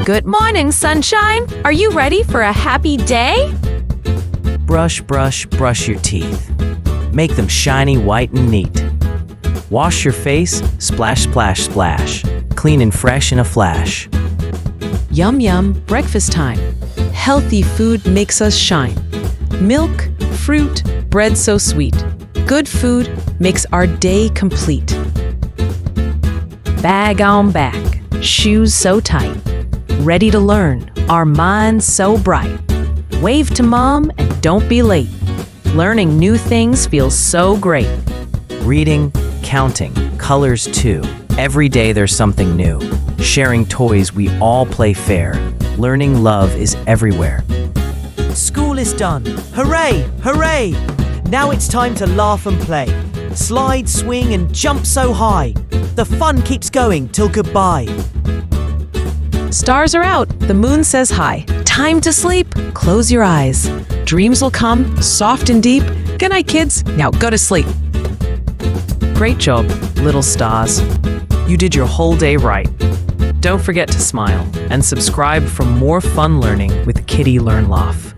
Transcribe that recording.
Good morning, sunshine. Are you ready for a happy day? Brush, brush, brush your teeth. Make them shiny, white, and neat. Wash your face, splash, splash, splash. Clean and fresh in a flash. Yum, yum, breakfast time. Healthy food makes us shine. Milk, fruit, bread so sweet. Good food makes our day complete. Bag on back, shoes so tight. Ready to learn, our minds so bright. Wave to mom and don't be late. Learning new things feels so great. Reading, counting, colors too. Every day there's something new. Sharing toys, we all play fair. Learning love is everywhere. School is done. Hooray! Hooray! Now it's time to laugh and play. Slide, swing, and jump so high. The fun keeps going till goodbye. Stars are out, the moon says hi. Time to sleep, close your eyes. Dreams will come, soft and deep. Good night, kids, now go to sleep. Great job, little stars. You did your whole day right. Don't forget to smile and subscribe for more fun learning with Kiddie Learn Laugh.